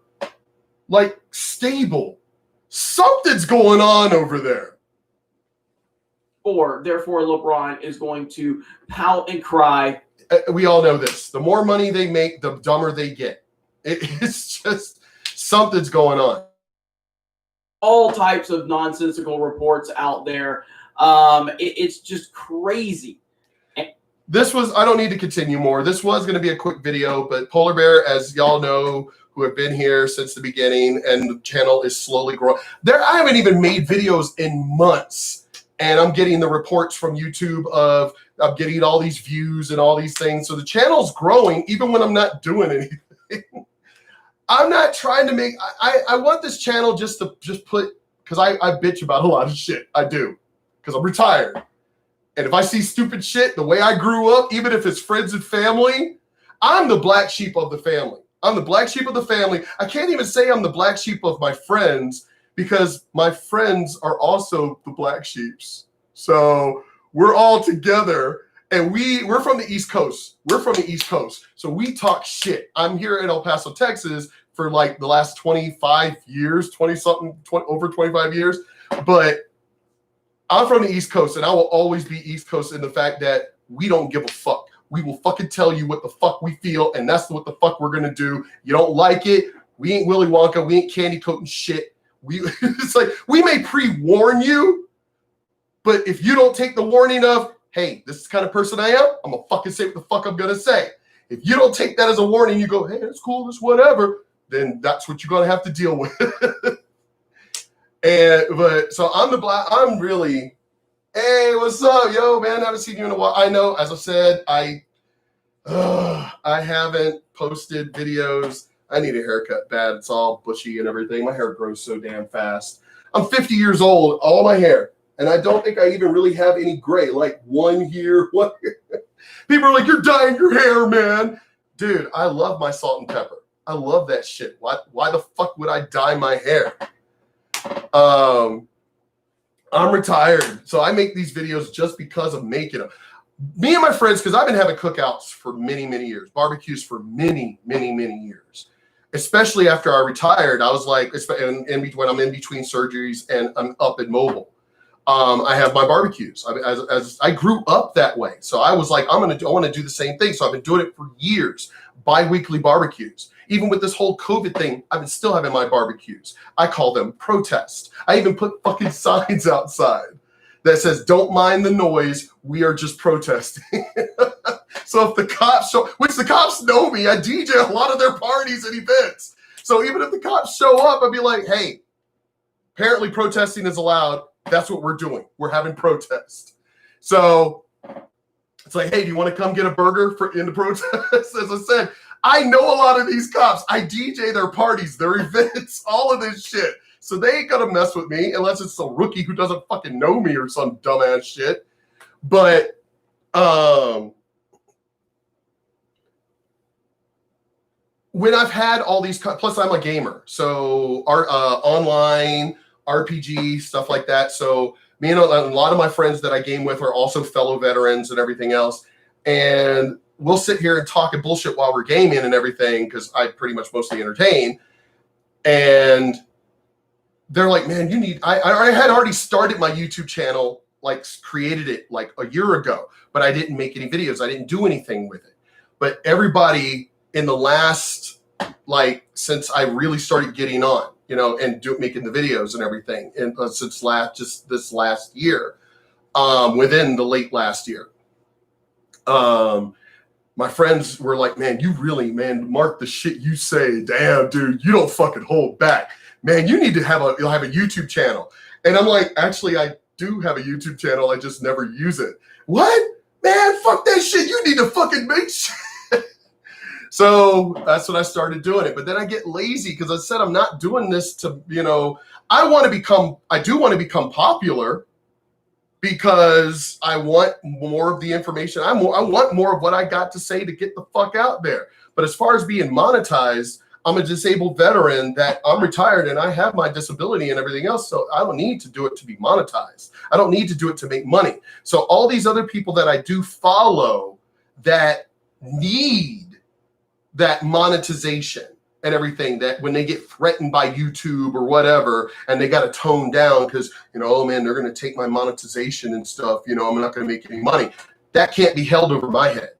like stable. Something's going on over there. Therefore, LeBron is going to pout and cry. We all know this. The more money they make, the dumber they get. It's just something's going on. All types of nonsensical reports out there. It's just crazy. this was, I don't need to continue more. This was going to be a quick video, but Polar Bear, as y'all know, who have been here since the beginning, and the channel is slowly growing. I haven't even made videos in months, and I'm getting the reports from YouTube of I'm getting all these views and all these things. So the channel's growing even when I'm not doing anything. I'm not trying to make, I want this channel just put, because I bitch about a lot of shit. I do, because I'm retired. And if I see stupid shit the way I grew up, even if it's friends and family, I'm the black sheep of the family. I'm the black sheep of the family. I can't even say I'm the black sheep of my friends because my friends are also the black sheeps. So we're all together, and we're from the East Coast. We're from the East Coast. So we talk shit. I'm here in El Paso, Texas for like the last 25 years, 20-something, over 25 years. But I'm from the East Coast, and I will always be East Coast in the fact that we don't give a fuck. We will fucking tell you what the fuck we feel, and that's what the fuck we're gonna do. You don't like it? We ain't Willy Wonka. We ain't candy coating shit. It's like we may pre-warn you, but if you don't take the warning of, hey, this is the kind of person I am, I'm gonna fucking say what the fuck I'm gonna say. If you don't take that as a warning, you go, hey, that's cool, that's whatever, then that's what you're gonna have to deal with. But so I'm really, hey, what's up, yo, man? I haven't seen you in a while. I know, as I said, I haven't posted videos. I need a haircut bad. It's all bushy and everything. My hair grows so damn fast. I'm 50 years old, all my hair. And I don't think I even really have any gray, like one here, one here. People are like, you're dyeing your hair, man. Dude, I love my salt and pepper. I love that shit. Why the fuck would I dye my hair? I'm retired, so I make these videos just because of making them. Me and my friends, because I've been having cookouts for many, many years, barbecues for many, many, many years. Especially after I retired, I was like, when I'm in between surgeries and I'm up and mobile, I have my barbecues. As I grew up that way, so I was like, I want to do the same thing. So I've been doing it for years, bi-weekly barbecues. Even with this whole COVID thing, I've been still having my barbecues. I call them protests. I even put fucking signs outside that says, don't mind the noise, we are just protesting. So if the cops show, which the cops know me, I DJ a lot of their parties and events. So even if the cops show up, I'd be like, hey, apparently protesting is allowed. That's what we're doing. We're having protest. So it's like, hey, do you want to come get a burger in the protest? As I said, I know a lot of these cops. I DJ their parties, their events, all of this shit. So they ain't gonna mess with me unless it's some rookie who doesn't fucking know me or some dumbass shit. But when I've had all these, plus I'm a gamer, so our online RPG stuff like that. So me and a lot of my friends that I game with are also fellow veterans and everything else, and we'll sit here and talk and bullshit while we're gaming and everything because I pretty much mostly entertain. And they're like, man, you need, I had already started my YouTube channel, like created it like a year ago, but I didn't make any videos. I didn't do anything with it. But everybody in the last, like, since I really started getting on, you know, and making the videos and everything, and since this last year, within the late last year, my friends were like, man, you really, man, Mark, the shit you say, damn, dude, you don't fucking hold back. Man, you need to have a YouTube channel. And I'm like, actually, I do have a YouTube channel. I just never use it. What? Man, fuck that shit. You need to fucking make shit. So that's when I started doing it. But then I get lazy because I said I'm not doing this to, you know, I do want to become popular because I want more of the information. I want more of what I got to say to get the fuck out there. But as far as being monetized, I'm a disabled veteran that I'm retired and I have my disability and everything else. So I don't need to do it to be monetized. I don't need to do it to make money. So all these other people that I do follow that need that monetization and everything, that when they get threatened by YouTube or whatever, and they got to tone down because, you know, oh man, they're going to take my monetization and stuff. You know, I'm not going to make any money. That can't be held over my head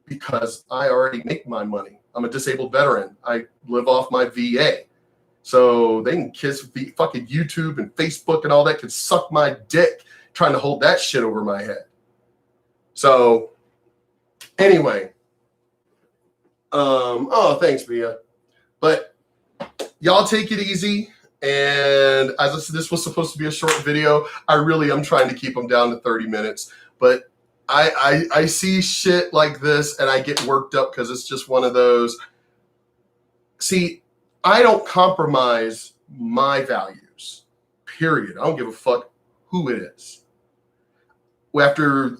because I already make my money. I'm a disabled veteran. I live off my VA. So they can kiss fucking YouTube and Facebook and all that, can suck my dick trying to hold that shit over my head. So Anyway, oh, thanks, Mia. But y'all take it easy. And as I said, this was supposed to be a short video. I'm trying to keep them down to 30 minutes. But I see shit like this and I get worked up because it's just one of those. See, I don't compromise my values, period. I don't give a fuck who it is. After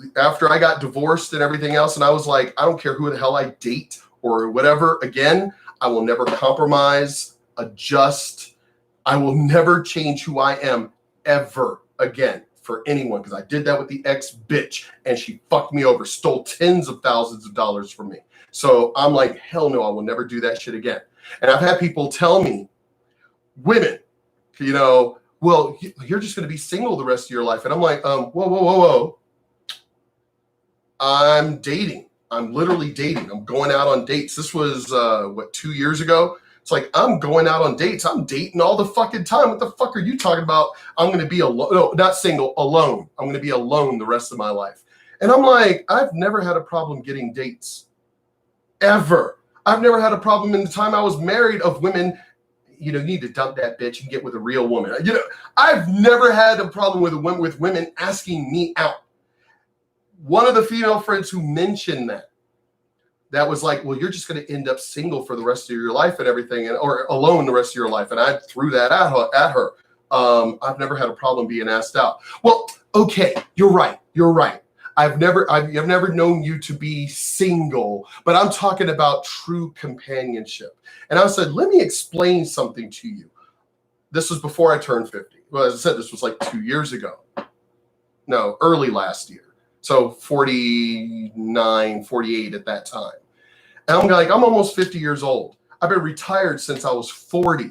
I got divorced and everything else, and I was like, I don't care who the hell I date or whatever. Again, I will never compromise, adjust. I will never change who I am ever again for anyone, because I did that with the ex-bitch and she fucked me over, stole tens of thousands of dollars from me. So I'm like, hell no, I will never do that shit again. And I've had people tell me, women, well, you're just going to be single the rest of your life. And I'm like, whoa. I'm dating. I'm literally dating. I'm going out on dates. This was, 2 years ago? It's like, I'm going out on dates. I'm dating all the fucking time. What the fuck are you talking about? I'm going to be alone. No, not single, alone. I'm going to be alone the rest of my life. And I'm like, I've never had a problem getting dates. Ever. I've never had a problem in the time I was married of women, you need to dump that bitch and get with a real woman. I've never had a problem with women asking me out. One of the female friends who mentioned that was like, well, you're just going to end up single for the rest of your life and everything, or alone the rest of your life. And I threw that at her. I've never had a problem being asked out. Well, okay, you're right. I've never known you to be single, but I'm talking about true companionship. And I said, let me explain something to you. This was before I turned 50. Well, as I said, this was like 2 years ago. No, early last year. So 49, 48 at that time. And I'm like, I'm almost 50 years old. I've been retired since I was 40.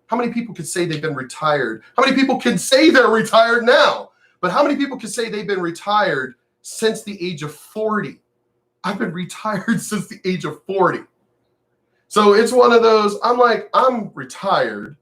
How many people could say they've been retired? How many people can say they're retired now? But how many people can say they've been retired since the age of 40? I've been retired since the age of 40. So it's one of those, I'm like, I'm retired.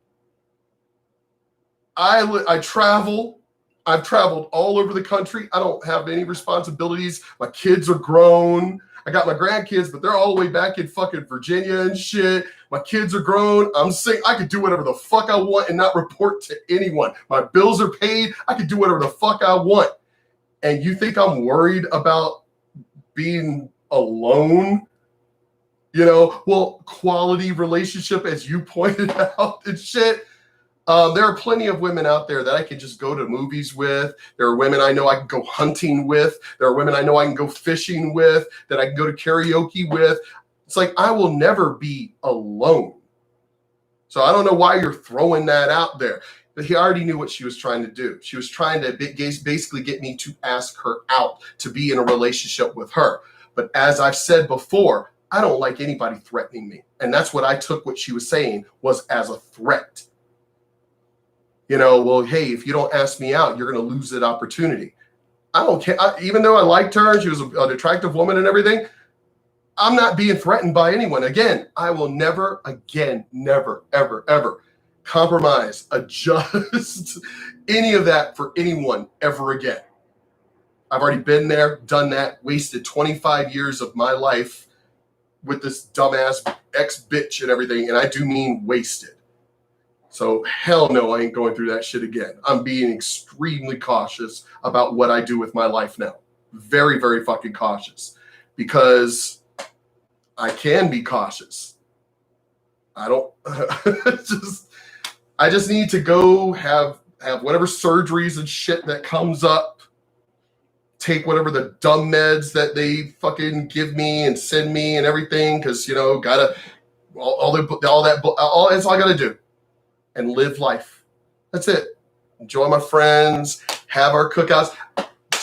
I travel. I've traveled all over the country. I don't have any responsibilities. My kids are grown. I got my grandkids, but they're all the way back in fucking Virginia and shit. My kids are grown. I'm sick. I could do whatever the fuck I want and not report to anyone. My bills are paid. I could do whatever the fuck I want. And you think I'm worried about being alone? Well, quality relationship, as you pointed out and shit. There are plenty of women out there that I can just go to movies with. There are women I know I can go hunting with. There are women I know I can go fishing with, that I can go to karaoke with. It's like, I will never be alone. So I don't know why you're throwing that out there. But he already knew what she was trying to do. She was trying to basically get me to ask her out, to be in a relationship with her. But as I've said before, I don't like anybody threatening me. And that's what I took what she was saying was as a threat. Well, hey, if you don't ask me out, you're going to lose that opportunity. I don't care. Even though I liked her and she was an attractive woman and everything, I'm not being threatened by anyone. Again, I will never, ever, ever compromise, adjust any of that for anyone ever again. I've already been there, done that, wasted 25 years of my life with this dumbass ex-bitch and everything. And I do mean wasted. So hell no, I ain't going through that shit again. I'm being extremely cautious about what I do with my life now. Very, very fucking cautious. Because I can be cautious. I just need to go have whatever surgeries and shit that comes up. Take whatever the dumb meds that they fucking give me and send me and everything. Because, gotta, all that's all I gotta do. And live life. That's it. Enjoy my friends, have our cookouts.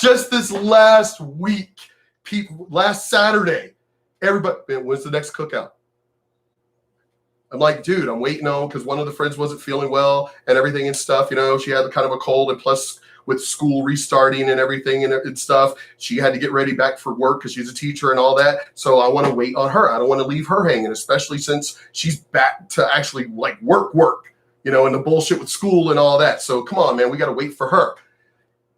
Just this last week, last Saturday, everybody, man, when's the next cookout? I'm like, dude, I'm waiting on, because one of the friends wasn't feeling well and everything and stuff. She had kind of a cold, and plus with school restarting and everything and stuff, she had to get ready back for work because she's a teacher and all that. So I want to wait on her. I don't want to leave her hanging, especially since she's back to actually like work. And the bullshit with school and all that. So come on, man, we got to wait for her.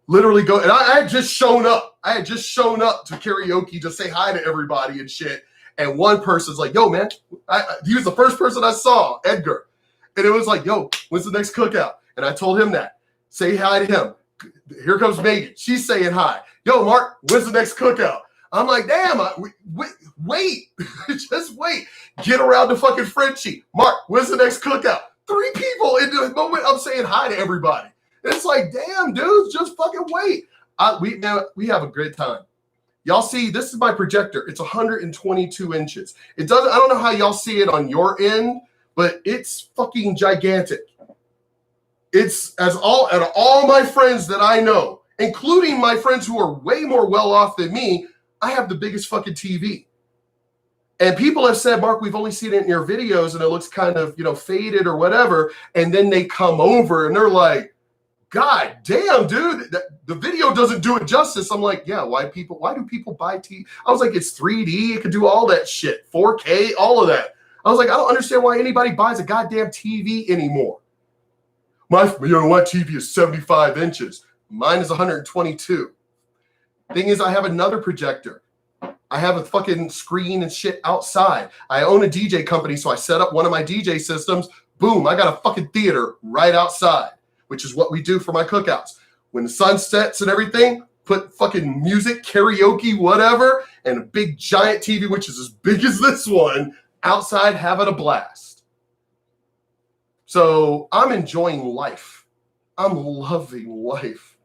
literally go, and I had just shown up. I had just shown up to karaoke to say hi to everybody and shit. And one person's like, yo, man, he was the first person I saw, Edgar. And it was like, yo, when's the next cookout? And I told him that. Say hi to him. Here comes Megan. She's saying hi. Yo, Mark, when's the next cookout? I'm like, damn, wait. Just wait. Get around to fucking Frenchie. Mark, when's the next cookout? 3 people in the moment I'm saying hi to everybody. And it's like, damn, dudes, just fucking wait. We have a great time. Y'all see, this is my projector. It's 122 inches. I don't know how y'all see it on your end, but it's fucking gigantic. It's out of all my friends that I know, including my friends who are way more well off than me, I have the biggest fucking TV. And people have said, Mark, we've only seen it in your videos and it looks kind of, faded or whatever. And then they come over and they're like, God damn, dude, the video doesn't do it justice. I'm like, yeah, why do people buy TV? I was like, it's 3D. It could do all that shit, 4K, all of that. I was like, I don't understand why anybody buys a goddamn TV anymore. My TV is 75 inches. Mine is 122. Thing is, I have another projector. I have a fucking screen and shit outside. I own a DJ company, so I set up one of my DJ systems. Boom, I got a fucking theater right outside, which is what we do for my cookouts. When the sun sets and everything, put fucking music, karaoke, whatever, and a big giant TV, which is as big as this one, outside having a blast. So I'm enjoying life. I'm loving life.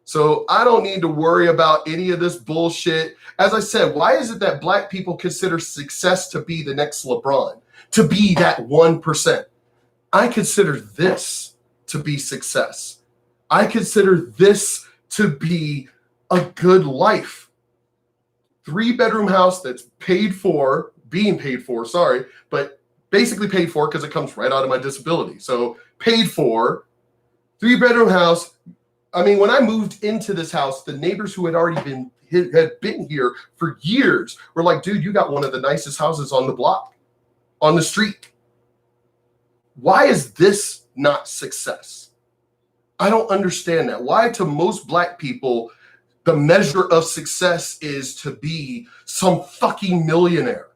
So I don't need to worry about any of this bullshit. As I said, why is it that black people consider success to be the next LeBron, to be that 1%? I consider this to be success. I consider this to be a good life. 3-bedroom house that's being paid for, but basically paid for because it comes right out of my disability. So paid for, 3-bedroom house. I mean, when I moved into this house, the neighbors who had been here for years were like, dude, you got one of the nicest houses on the block, on the street. Why is this not success? I don't understand that. Why, to most black people, the measure of success is to be some fucking millionaire?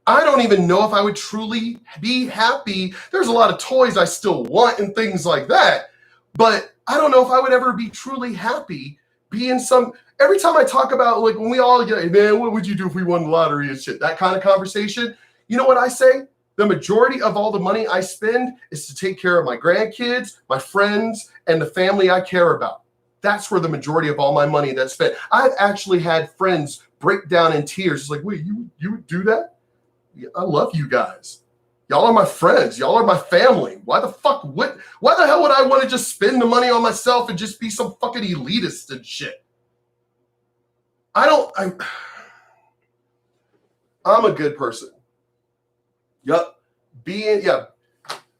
I don't even know if I would truly be happy. There's a lot of toys I still want and things like that, but I don't know if I would ever be truly happy being every time I talk about, like, when we all get, man, what would you do if we won the lottery and shit, that kind of conversation, you know what I say? The majority of all the money I spend is to take care of my grandkids, my friends, and the family I care about. That's where the majority of all my money that's spent. I've actually had friends break down in tears. It's like, wait, you would do that? I love you guys. Y'all are my friends. Y'all are my family. Why the hell would I want to just spend the money on myself and just be some fucking elitist and shit? I'm a good person. Yup.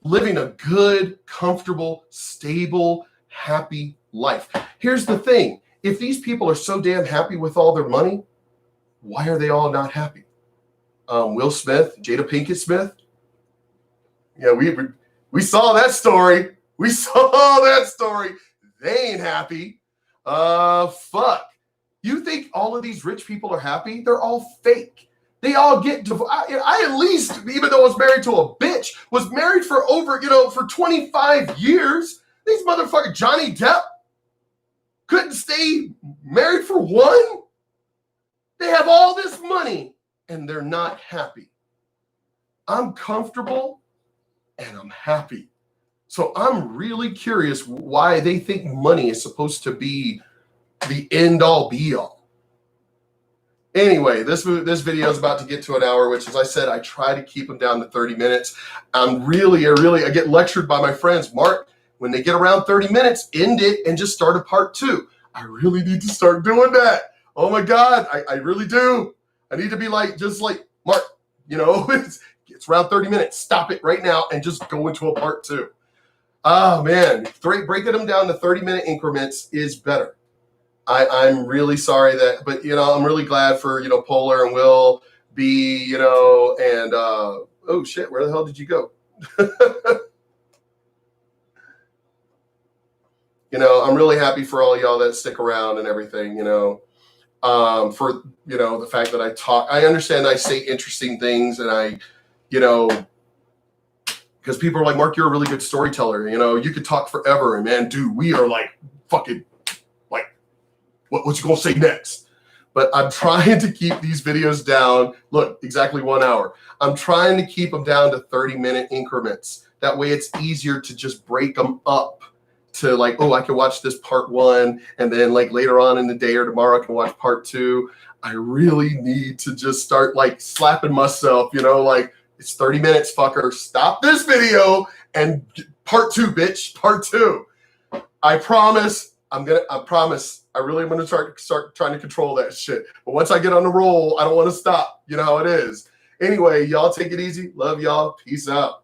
Living a good, comfortable, stable, happy life. Here's the thing. If these people are so damn happy with all their money, why are they all not happy? Will Smith, Jada Pinkett Smith. Yeah, we saw that story. They ain't happy. Fuck. You think all of these rich people are happy? They're all fake. They all get I at least, even though I was married to a bitch, was married for over, for 25 years. These motherfuckers, Johnny Depp, couldn't stay married for one. They have all this money and they're not happy. I'm comfortable and I'm happy. So I'm really curious why they think money is supposed to be the end all be all. Anyway, this video is about to get to an hour, which, as I said, I try to keep them down to 30 minutes. I get lectured by my friends. Mark, when they get around 30 minutes, end it and just start a part 2. I really need to start doing that. Oh my God, I really do. I need to be Mark, it's around 30 minutes. Stop it right now and just go into a part 2. Oh man, breaking them down to 30-minute increments is better. I'm really sorry but I'm really glad for, Polar and Will B, and oh shit, where the hell did you go? You know, I'm really happy for all y'all that stick around and everything, you know. For, you know, the fact that I understand I say interesting things, and I, you know, because people are like, Mark, you're a really good storyteller. You know, you could talk forever. And man, dude, we are like fucking like, what you gonna say next? But I'm trying to keep these videos down. Look, exactly 1 hour. I'm trying to keep them down to 30-minute increments. That way it's easier to just break them up to like, oh, I can watch this part 1, and then like later on in the day or tomorrow I can watch part 2. I really need to just start like slapping myself, you know, like, it's 30 minutes, fucker. Stop this video and part 2, bitch. Part 2. I promise. I promise. I really am gonna start trying to control that shit. But once I get on the roll, I don't want to stop. You know how it is. Anyway, y'all take it easy. Love y'all. Peace out.